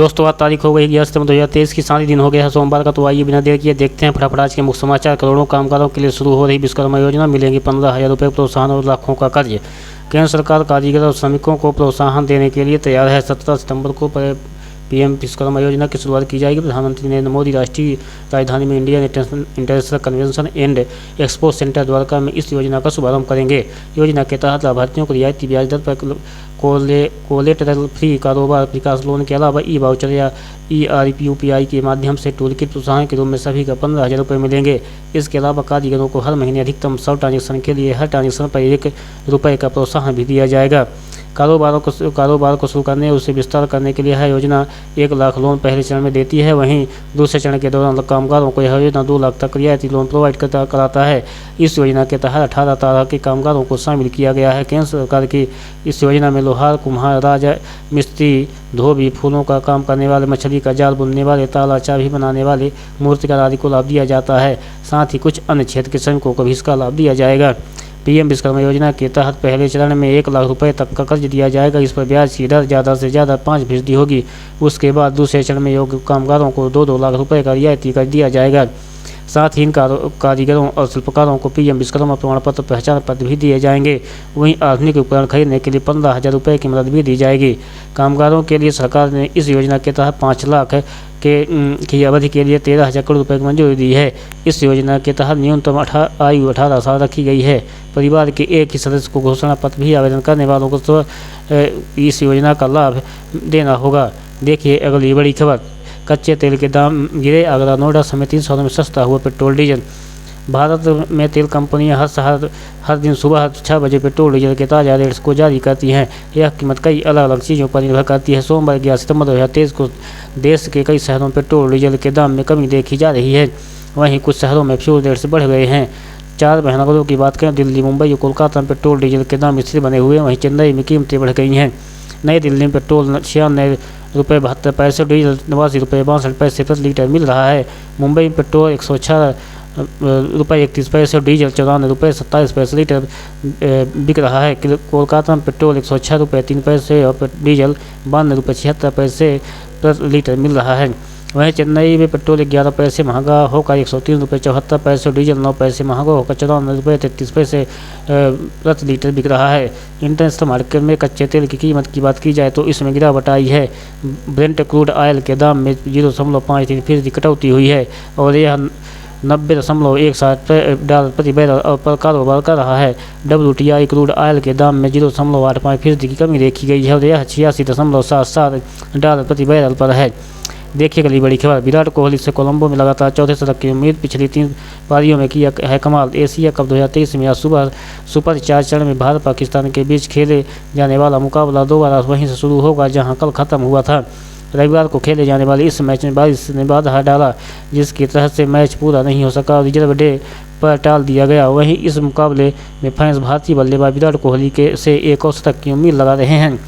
दोस्तों आज तारीख हो गई 11 सितंबर 2023 की 7 दिन हो गया है सोमवार का। तो आइए बिना देर किए देखते हैं फटाफट आज के मुख्य समाचार। करोड़ों कामगारों के लिए शुरू हो रही विश्वकर्मा योजना, मिलेंगे 15,000 रुपये प्रोत्साहन और लाखों का कर्ज। केंद्र सरकार कारीगर और श्रमिकों को प्रोत्साहन देने के लिए तैयार है। 17 सितंबर को पीएम विश्वकर्मा योजना की शुरुआत की जाएगी। प्रधानमंत्री नरेंद्र मोदी राष्ट्रीय राजधानी में Indian international convention and expo centre Dwarka में इस योजना का शुभारंभ करेंगे। योजना के तहत लाभार्थियों को रियायती ब्याज दर पर कोलेटरल फ्री कारोबार विकास लोन के अलावा ई वाउचर या ERP-UPI के माध्यम से टूल किट प्रोत्साहन के रूप में सभी का 15,000 रुपये मिलेंगे। इसके अलावा कारीगरों को हर महीने अधिकतम 100 ट्रांजेक्शन के लिए हर ट्रांजेक्शन पर ₹1 का प्रोत्साहन भी दिया जाएगा। कारोबार को शुरू करने और उसे विस्तार करने के लिए यह योजना 1 लाख लोन पहले चरण में देती है। वहीं दूसरे चरण के दौरान कामगारों को यह योजना 2 लाख तक रियायती लोन प्रोवाइड कराता है। इस योजना के तहत 18 तरह के कामगारों को शामिल किया गया है। केंद्र सरकार की इस योजना में लोहार, कुम्हार, राज मिस्त्री, धोबी, फूलों का काम करने वाले, मछली का जाल बुनने वाले, ताला चाबी बनाने वाले, मूर्तिकार आदि को लाभ दिया जाता है। साथ ही कुछ अन्य क्षेत्र के श्रमिकों को भी इसका लाभ दिया जाएगा। पीएम विश्वकर्मा योजना के तहत पहले चरण में 1 लाख रुपए तक का कर्ज दिया जाएगा। इस पर ब्याज की दर ज़्यादा से ज़्यादा 5% होगी। उसके बाद दूसरे चरण में योग्य कामगारों को 2-2 लाख रुपए का रियायती कर्ज दिया जाएगा। साथ ही इन कारीगरों और शिल्पकारों को पीएम विश्वकर्मा प्रमाण पत्र, पहचान पत्र भी दिए जाएंगे। वहीं आधुनिक उपकरण खरीदने के लिए 15,000 रुपये की मदद भी दी जाएगी। कामगारों के लिए सरकार ने इस योजना के तहत 5 लाख की अवधि के लिए 13,000 करोड़ रुपये की मंजूरी दी है। इस योजना के तहत न्यूनतम आयु 18 साल रखी गई है। परिवार के एक ही सदस्य को घोषणा पत्र भी आवेदन करने वालों को इस योजना का लाभ देना होगा। देखिए अगली बड़ी खबर। कच्चे तेल के दाम गिरे, आगरा नोएडा समेत 3 शहरों में सस्ता हुआ पेट्रोल डीजल। भारत में तेल कंपनियां हर दिन सुबह 6 बजे पेट्रोल डीजल के ताज़ा रेट्स को जारी करती हैं। यह कीमत कई अलग अलग चीज़ों पर निर्भर करती है। सोमवार 11 सितंबर 2023 को देश के कई शहरों में पेट्रोल डीजल के दाम में कमी देखी जा रही है। वहीं कुछ शहरों में फ्यूल रेट्स बढ़ गए हैं। 4 महानगरों की बात करें, दिल्ली, मुंबई और कोलकाता में पेट्रोल डीजल के दाम स्थिर बने हुए हैं। वहीं चेन्नई में कीमतें बढ़ गई हैं। नई दिल्ली में पेट्रोल 96 रुपये 72 पैसे, डीजल 89 रुपये 62 पैसे प्रति लीटर मिल रहा है। मुंबई में पेट्रोल 106 रुपये 31 पैसे और डीजल 94 रुपये 27 पैसे लीटर बिक रहा है। कोलकाता में पेट्रोल 106 रुपये 3 पैसे और डीजल 92 रुपये 76 पैसे प्रति लीटर मिल रहा है। वहीं चेन्नई में पेट्रोल 11 पैसे महंगा होकर 103 रुपये 74 पैसे और डीजल 9 पैसे महंगा होकर 94 रुपये 33 पैसे प्रति लीटर बिक रहा है। इंटरनेशनल मार्केट में कच्चे तेल की कीमत की बात की जाए तो इसमें गिरावट आई है। ब्रेंट क्रूड ऑयल के दाम में 0.53% कटौती हुई है और यह 90.17 डॉलर प्रति बैरल पर कारोबार कर रहा है। WTI क्रूड ऑयल के दाम में 0.85% की कमी देखी गई है और यह 86.77 डॉलर प्रति बैरल पर है। देखिए अगली बड़ी खबर। विराट कोहली से कोलंबो में लगातार चौथे शतक की उम्मीद। पिछली 3 पारियों में किया है कमाल। एशिया कप 2023 में आज सुबह सुपर 4 चरण में भारत पाकिस्तान के बीच खेले जाने वाला मुकाबला दोबारा वहीं से शुरू होगा जहां कल खत्म हुआ था। रविवार को खेले जाने वाले इस मैच में बारिश ने बाधा डाला, जिसकी तहत से मैच पूरा नहीं हो सका और रिजर्व डे पर टाल दिया गया। वहीं इस मुकाबले में फैंस भारतीय बल्लेबाज विराट कोहली से एक और शतक की उम्मीद लगा रहे हैं।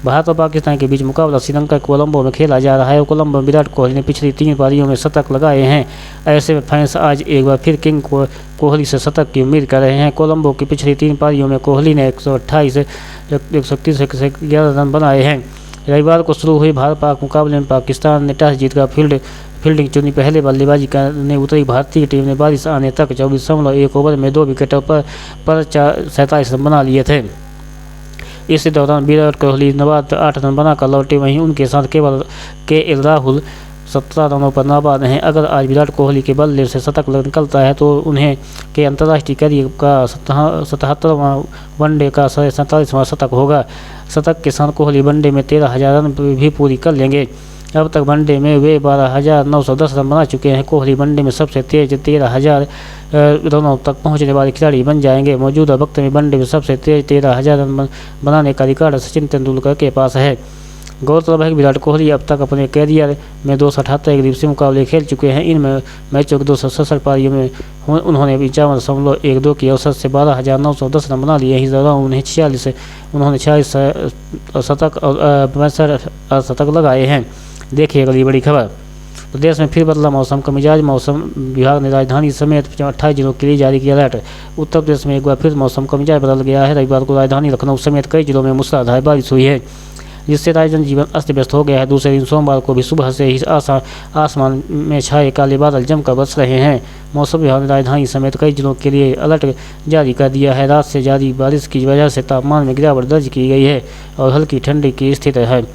भारत और पाकिस्तान के बीच मुकाबला श्रीलंका कोलंबो में खेला जा रहा है और कोलंबो में विराट कोहली ने पिछली 3 पारियों में शतक लगाए हैं। ऐसे में फैंस आज एक बार फिर किंग कोहली से शतक की उम्मीद कर रहे हैं। कोलंबो की पिछली 3 पारियों में कोहली ने 128 से 130 से 11 रन बनाए हैं। रविवार को शुरू हुई भारत पाक मुकाबले में पाकिस्तान ने टॉस जीतकर फील्डिंग चुनी। पहले बल्लेबाजी करने उतरी भारतीय टीम ने बारिश आने तक 24.1 ओवर में 2 विकेटों पर 47 रन बना लिए थे। इस दौरान विराट कोहली 8 रन बनाकर लौटे। वहीं उनके साथ केवल KL राहुल 17 रनों पर नाबाद हैं। अगर आज विराट कोहली के बल्ले से शतक निकलता है तो उन्हें के अंतर्राष्ट्रीय करियर का 77वां वनडे का 47वां शतक होगा। शतक के साथ कोहली वनडे में 13,000 रन भी पूरी कर लेंगे। अब तक वनडे में वे 12,910 रन बना चुके हैं। कोहली वनडे में सबसे तेज 13,000 रनों तक पहुंचने वाले खिलाड़ी बन जाएंगे। मौजूदा वक्त में वनडे में सबसे तेज 13,000 रन बनाने का रिकॉर्ड सचिन तेंदुलकर के पास है। गौरतलब है कि विराट कोहली अब तक अपने कैरियर में 278 एकदिवसीय मुकाबले खेल चुके हैं। इन मैचों की 267 पारियों में उन्होंने 55.12 की औसत से 12,910 रन बना लिए। इस दौरान उन्होंने 46 शतक और 62 शतक लगाए हैं। देखिए अगली बड़ी खबर। प्रदेश में फिर बदला मौसम का मिजाज। मौसम विभाग ने राजधानी समेत 28 जिलों के लिए जारी किया अलर्ट। उत्तर प्रदेश में एक बार फिर मौसम का मिजाज बदल गया है। रविवार को राजधानी लखनऊ समेत कई जिलों में मूसलाधार बारिश हुई है। जिससे राज्य जनजीवन अस्त व्यस्त हो गया है। दूसरे दिन सोमवार को भी सुबह से ही आसमान में छाए काले बादल जमकर बरस रहे हैं। मौसम विभाग ने राजधानी समेत कई जिलों के लिए अलर्ट जारी कर दिया है। रात से जारी बारिश की वजह से तापमान में गिरावट दर्ज की गई है और हल्की ठंडी की स्थिति है।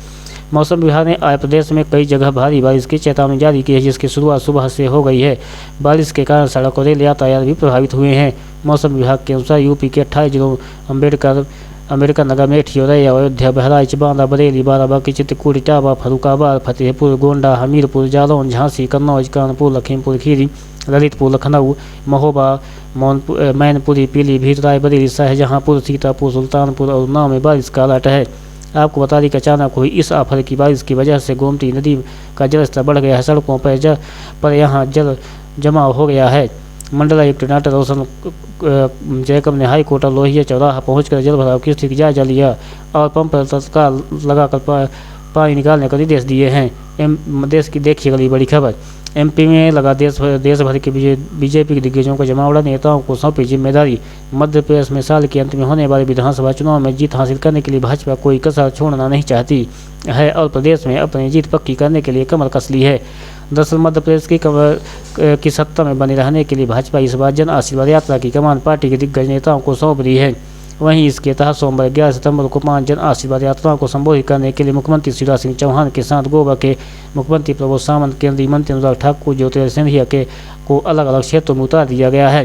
मौसम विभाग ने आज प्रदेश में कई जगह भारी बारिश की चेतावनी जारी की है, जिसकी शुरुआत सुबह से हो गई है। बारिश के कारण सड़क और रेल यातायात भी प्रभावित हुए हैं। मौसम विभाग के अनुसार यूपी के 28 जिलों अम्बेडकर नगर, मेठी, औरैया, अयोध्या, बहराइच, बांदा, बरेली, बाराबंकी, चित्रकूट, इटावा, फर्रुखाबाद, फतेहपुर, गोंडा, हमीरपुर, जालौन, झांसी, कन्नौज, कानपुर, लखीमपुर खीरी, ललितपुर, लखनऊ, महोबा, मैनपुरी, पीलीभीत, रायबरेली, शाहजहांपुर, सीतापुर, सुल्तानपुर और उन्नाव में बारिश का अलर्ट है। आपको बता दें कि अचानक हुई इस आफत की बारिश की वजह से गोमती नदी का जलस्तर बढ़ गया है। सड़कों पर यहाँ जल जमाव हो गया है। मंडलायुक्त डॉक्टर रोशन जैकब ने हाई कोर्ट लोहिया चौराहा पहुंचकर जल भराव की स्थिति का जायजा लिया और पंप पर तत्काल लगाकर पानी निकालने का निर्देश दिए हैं। देश की देखिए अगली बड़ी खबर। एमपी में लगा देश भर के बीजेपी के दिग्गजों को जमावड़ा नेताओं को सौंपी जिम्मेदारी। मध्य प्रदेश में साल के अंत में होने वाले विधानसभा चुनाव में जीत हासिल करने के लिए भाजपा कोई कसर छोड़ना नहीं चाहती है और प्रदेश में अपनी जीत पक्की करने के लिए कमर कस ली है। दरअसल मध्य प्रदेश की सत्ता में बने रहने के लिए भाजपा इस बार जन आशीर्वाद यात्रा की कमान पार्टी के दिग्गज नेताओं को सौंप दी है। वहीं इसके तहत सोमवार 11 सितंबर को 5 जन आशीर्वाद यात्राओं को संबोधित करने के लिए मुख्यमंत्री शिवराज सिंह चौहान के साथ गोवा के मुख्यमंत्री प्रमोद सावंत, केंद्रीय मंत्री अनुराग ठाकुर, ज्योतिरादित्य सिंधिया को अलग अलग क्षेत्रों में उतार दिया गया है।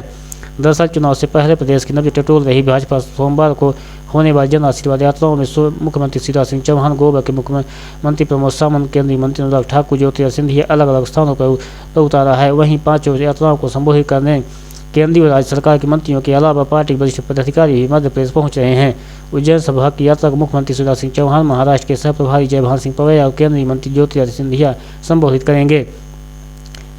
दरअसल चुनाव से पहले प्रदेश की नब्ज टटोल रही भाजपा सोमवार को होने वाली जन आशीर्वाद यात्राओं में मुख्यमंत्री शिवराज सिंह चौहान, गोवा के मुख्यमंत्री प्रमोद सावंत, केंद्रीय मंत्री अनुराग ठाकुर, ज्योतिरादित्य सिंधिया अलग अलग स्थानों पर उतारा है। वहीं 5 यात्राओं को संबोधित करने केंद्रीय और राज्य सरकार के मंत्रियों के अलावा पार्टी के वरिष्ठ पदाधिकारी भी मध्य प्रदेश पहुंच रहे हैं। उज्जैन सभा की यात्रा को मुख्यमंत्री शिवराज सिंह चौहान, महाराष्ट्र के सह प्रभारी जयभान सिंह पवैया और केंद्रीय मंत्री ज्योतिरादित्य सिंधिया संबोधित करेंगे।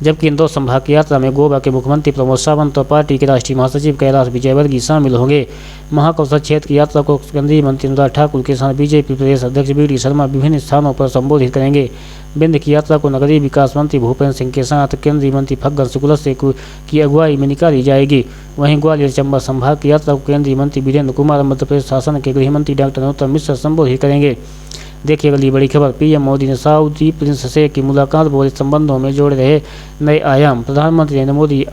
जबकि इंदौर संभाग की यात्रा में गोवा के मुख्यमंत्री प्रमोद सावंत और पार्टी के राष्ट्रीय महासचिव कैलाश विजयवर्गीय शामिल होंगे। महाकौशल क्षेत्र की यात्रा को केंद्रीय मंत्री अनुराग ठाकुर के साथ बीजेपी प्रदेश अध्यक्ष बी.डी. शर्मा विभिन्न स्थानों पर संबोधित करेंगे। बिंद की यात्रा को नगरीय विकास मंत्री भूपेंद्र सिंह के साथ केंद्रीय मंत्री फग्गन शुक्लबैद्य की अगुवाई में निकाली जाएगी। वहीं ग्वालियर चंबा संभाग की यात्रा को केंद्रीय मंत्री वीरेंद्र कुमार, मध्य प्रदेश शासन के गृह मंत्री डॉक्टर नरोत्तम मिश्र संबोधित करेंगे। देखिए अगली बड़ी खबर। पीएम मोदी ने सऊदी प्रिंस शेख की मुलाकात बोले संबंधों में जोड़ रहे नए आयाम। प्रधानमंत्री नरेंद्र मोदी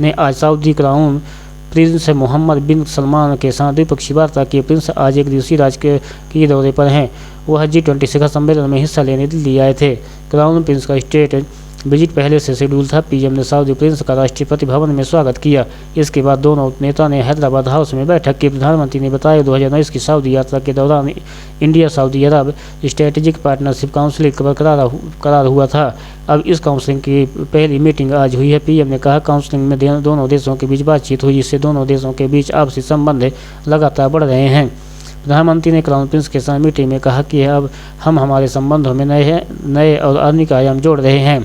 ने आज सऊदी क्राउन प्रिंस मोहम्मद बिन सलमान के साथ द्विपक्षीय वार्ता की। प्रिंस आज एक दिवसीय राज्य के दौरे पर हैं। वह G20 शिखर सम्मेलन में हिस्सा लेने दिल्ली आए थे। क्राउन प्रिंस का स्टेट विजिट पहले से शेड्यूल था। पीएम ने सऊदी प्रिंस का राष्ट्रपति भवन में स्वागत किया। इसके बाद दोनों नेता ने हैदराबाद हाउस में बैठक की। प्रधानमंत्री ने बताया 2019 की सऊदी यात्रा के दौरान इंडिया सऊदी अरब स्ट्रेटेजिक पार्टनरशिप काउंसिल करार हुआ था। अब इस काउंसिल की पहली मीटिंग आज हुई है। पीएम ने कहा काउंसिलिंग में दोनों देशों के बीच बातचीत हुई, जिससे दोनों देशों के बीच आपसी संबंध लगातार बढ़ रहे हैं। प्रधानमंत्री ने क्राउन प्रिंस के साथ मीटिंग में कहा कि अब हम हमारे संबंधों में नए और अनेक आयाम जोड़ रहे हैं।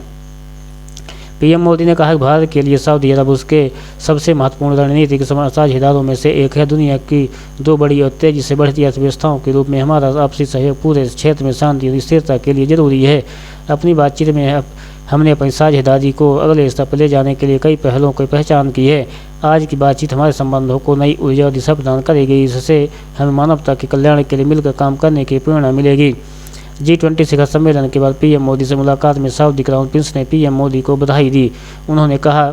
पीएम मोदी ने कहा कि भारत के लिए सऊदी अरब उसके सबसे महत्वपूर्ण रणनीतिक साझेदारों में से एक है। दुनिया की 2 बड़ी और तेजी से बढ़ती अर्थव्यवस्थाओं के रूप में हमारा आपसी सहयोग पूरे क्षेत्र में शांति और स्थिरता के लिए जरूरी है। अपनी बातचीत में हमने अपनी साझेदारी को अगले स्तर पर ले जाने के लिए कई पहलों की पहचान की है। आज की बातचीत हमारे संबंधों को नई ऊर्जा और दिशा प्रदान करेगी। इससे हमें मानवता के कल्याण के लिए मिलकर काम करने की प्रेरणा मिलेगी। G20 शिखर सम्मेलन के बाद पीएम मोदी से मुलाकात में सऊदी क्राउन प्रिंस ने पीएम मोदी को बधाई दी। उन्होंने कहा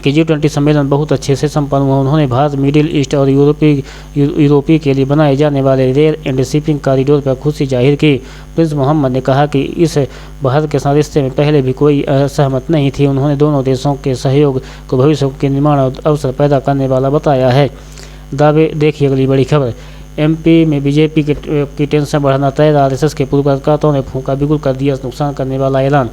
कि G20 सम्मेलन बहुत अच्छे से संपन्न हुआ। उन्होंने भारत, मिडिल ईस्ट और यूरोपी के लिए बनाए जाने वाले रेल एंड शिपिंग कॉरिडोर पर खुशी जाहिर की। प्रिंस मोहम्मद ने कहा कि इस भारत के साथ रिश्ते में पहले भी कोई असहमत नहीं थी। उन्होंने दोनों देशों के सहयोग को भविष्य के निर्माण और अवसर पैदा करने वाला बताया है। दावे देखिए अगली बड़ी खबर। एमपी में बीजेपी की टेंशन बढ़ाना तय। आरएसएस के पूर्व कार्यकर्ताओं ने फूंका, बिल्कुल कर दिया नुकसान करने वाला ऐलान।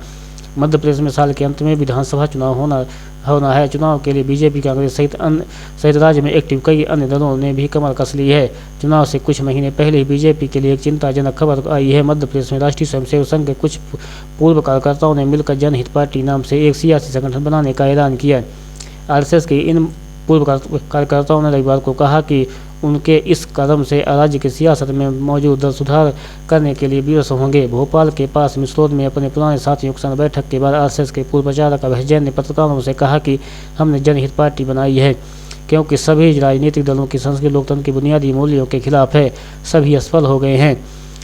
मध्य प्रदेश में साल के अंत में विधानसभा चुनाव होना है। चुनाव के लिए बीजेपी, कांग्रेस सहित राज्य में एक्टिव कई अन्य दलों ने भी कमर कस ली है। चुनाव से कुछ महीने पहले ही बीजेपी के लिए एक चिंताजनक खबर आई है। मध्य प्रदेश में राष्ट्रीय स्वयंसेवक संघ के कुछ पूर्व कार्यकर्ताओं ने मिलकर जनहित पार्टी नाम से एक सियासी संगठन बनाने का ऐलान किया। आरएसएस के इन पूर्व कार्यकर्ताओं ने रविवार को कहा कि उनके इस कदम से राज्य की सियासत में मौजूद सुधार करने के लिए विवश होंगे। भोपाल के पास मिसरोद में अपने पुराने साथियों के साथ बैठक के बाद आरएसएस के पूर्व प्रचारक अभय जैन ने पत्रकारों से कहा कि हमने जनहित पार्टी बनाई है। क्योंकि सभी राजनीतिक दलों की संसदीय लोकतंत्र के बुनियादी मूल्यों के खिलाफ है, सभी असफल हो गए हैं।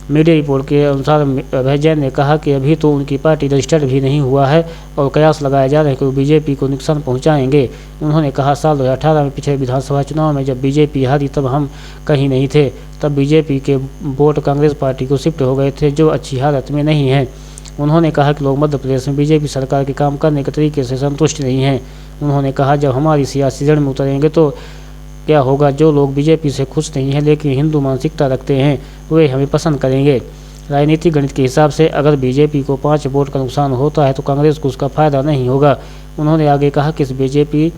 मीडिया रिपोर्ट के अनुसार अभय जैन ने कहा कि अभी तो उनकी पार्टी रजिस्टर्ड भी नहीं हुआ है और कयास लगाए जा रहे हैं कि वो बीजेपी को नुकसान पहुंचाएंगे। उन्होंने कहा, साल 2018 में पिछले विधानसभा चुनाव में जब बीजेपी हारी तब हम कहीं नहीं थे, तब बीजेपी के वोट कांग्रेस पार्टी को शिफ्ट हो गए थे, जो अच्छी हालत में नहीं है। उन्होंने कहा कि लोग मध्य प्रदेश में बीजेपी सरकार के काम करने के तरीके से संतुष्ट नहीं हैं। उन्होंने कहा, जब हमारी सियासी जड़ में उतरेंगे तो क्या होगा, जो लोग बीजेपी से खुश नहीं हैं लेकिन हिंदू मानसिकता रखते हैं, वे हमें पसंद करेंगे। राजनीतिक गणित के हिसाब से अगर बीजेपी को 5 वोट का नुकसान होता है तो कांग्रेस को उसका फायदा नहीं होगा। उन्होंने आगे कहा कि इस बीजेपी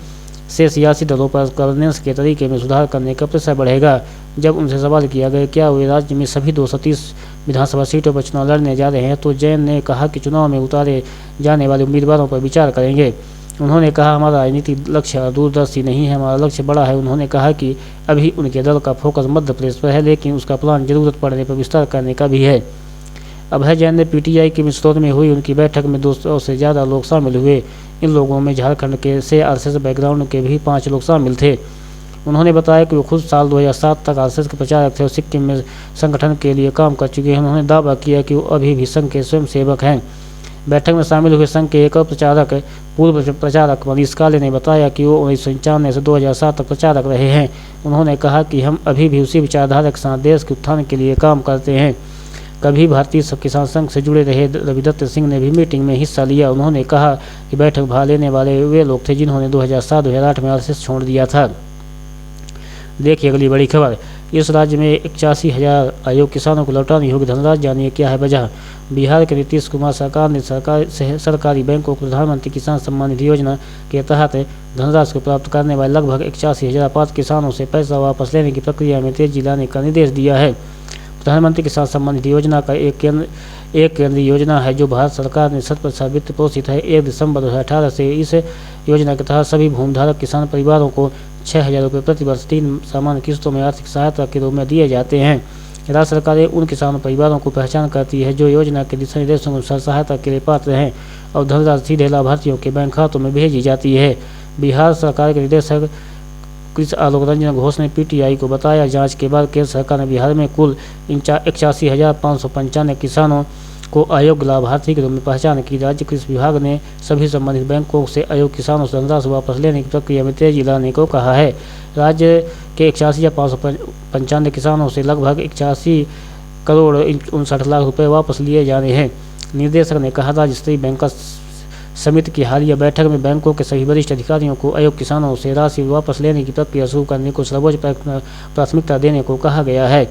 से सियासी दलों पर गवर्नेंस के तरीके में सुधार करने का प्रेशर बढ़ेगा। जब उनसे सवाल किया गया क्या वे राज्य में सभी 230 विधानसभा सीटों पर चुनाव लड़ने जा रहे हैं, तो जैन ने कहा कि चुनाव में उतारे जाने वाले उम्मीदवारों पर विचार करेंगे। उन्होंने कहा, हमारा राजनीतिक लक्ष्य दूरदर्शी नहीं है, हमारा लक्ष्य बड़ा है। उन्होंने कहा कि अभी उनके दल का फोकस मध्य प्रदेश पर है, लेकिन उसका प्लान जरूरत पड़ने पर विस्तार करने का भी है। अभय जैन ने पीटीआई के मिसरोद में हुई उनकी बैठक में 200 से ज़्यादा लोग शामिल हुए। इन लोगों में झारखंड के से आरएसएस बैकग्राउंड के भी 5 लोग शामिल थे। उन्होंने बताया कि वो खुद साल 2007 तक आरएसएस के प्रचारक थे और सिक्किम में संगठन के लिए काम कर चुके हैं। उन्होंने दावा किया कि वो अभी भी संघ के स्वयं सेवक हैं। बैठक में शामिल हुए संघ के एक और प्रचारक पूर्व प्रचारक मनीष काले ने बताया कि वो 1995 से 2007 तक प्रचारक रहे हैं। उन्होंने कहा कि हम अभी भी उसी विचारधारा के साथ देश के उत्थान के लिए काम करते हैं। कभी भारतीय किसान संघ से जुड़े रहे रविदत्त सिंह ने भी मीटिंग में हिस्सा लिया। उन्होंने कहा कि बैठक भाग लेने वाले वे लोग थे जिन्होंने 2007-2008 में आरएसएस छोड़ दिया था। देखिए अगली बड़ी खबर, इस राज्य में 81,000 आयोग किसानों को लौटानी होगी धनराशि, जानिए क्या है वजह। बिहार के नीतीश कुमार सरकार ने सरकारी बैंकों को प्रधानमंत्री किसान सम्मान निधि योजना के तहत धनराशि को प्राप्त करने वाले लगभग 81,000 पात्र किसानों से पैसा वापस लेने की प्रक्रिया में तेजी लाने का निर्देश दिया है। प्रधानमंत्री किसान सम्मान निधि योजना का एक केंद्रीय योजना है जो भारत सरकार ने 100% वित्त पोषित है। 1 दिसंबर 2018 से इस योजना के तहत सभी भूमिधारक किसान परिवारों को 6,000 रुपये प्रति वर्ष 3 सामान्य किस्तों में आर्थिक सहायता के रूप में दिए जाते हैं। राज्य सरकारें उन किसान परिवारों को पहचान करती है जो योजना के दिशा निर्देशों के अनुसार सहायता के लिए पात्र हैं और धनराशि सीधे लाभार्थियों के बैंक खातों में भेजी जाती है। बिहार सरकार के निदेशक कृषि आलोक रंजन घोष ने पीटीआई को बताया, जांच के बाद केंद्र सरकार ने बिहार में कुल 81,595 किसानों को अयोग्य लाभार्थी के रूप में पहचान की। राज्य कृषि विभाग ने सभी संबंधित बैंकों से अयोग्य किसानों से धनराशि वापस लेने की प्रक्रिया में तेजी लाने को कहा है। राज्य के 81,595 किसानों से लगभग 81 करोड़ 59 लाख रुपए वापस लिए जाने हैं। निदेशक ने कहा, राज्य स्तरीय बैंकर्स समिति की हालिया बैठक में बैंकों के सभी वरिष्ठ अधिकारियों को अयोग्य किसानों से राशि वापस लेने की प्रक्रिया शुरू करने को सर्वोच्च प्राथमिकता देने को कहा गया है।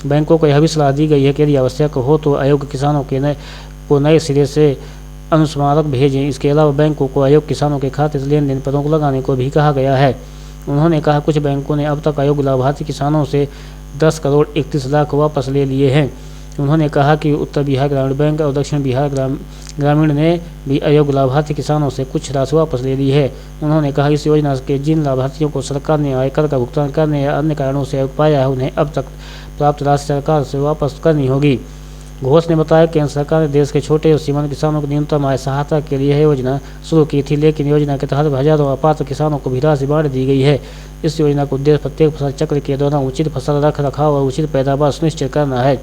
बैंकों को यह भी सलाह दी गई है कि यदि आवश्यक हो तो अयोग्य किसानों को नए सिरे से अनुस्मारक भेजें। इसके अलावा बैंकों को अयोग्य किसानों के खाते से लेन देन पर रोक लगाने को भी कहा गया है। उन्होंने कहा, कुछ बैंकों ने अब तक अयोग्य लाभार्थी किसानों से 10 करोड़ 31 लाख वापस ले लिए हैं। उन्होंने कहा कि उत्तर बिहार ग्रामीण बैंक और दक्षिण बिहार ग्रामीण ने भी अयोग्य लाभार्थी किसानों से कुछ राशि वापस ले ली है। उन्होंने कहा, इस योजना के जिन लाभार्थियों को सरकार ने आयकर का भुगतान करने या अन्य कारणों से पाया है, उन्हें अब तक प्राप्त राशि सरकार से वापस करनी होगी। घोष ने बताया, केंद्र सरकार ने देश के छोटे और सीमांत किसानों को न्यूनतम आय सहायता के लिए यह योजना शुरू की थी, लेकिन योजना के तहत हजारों अपात्र किसानों को भी राशि बांट दी गई है। इस योजना का उद्देश्य प्रत्येक फसल चक्र के दौरान उचित फसल रख रखाव और उचित पैदावार सुनिश्चित करना है।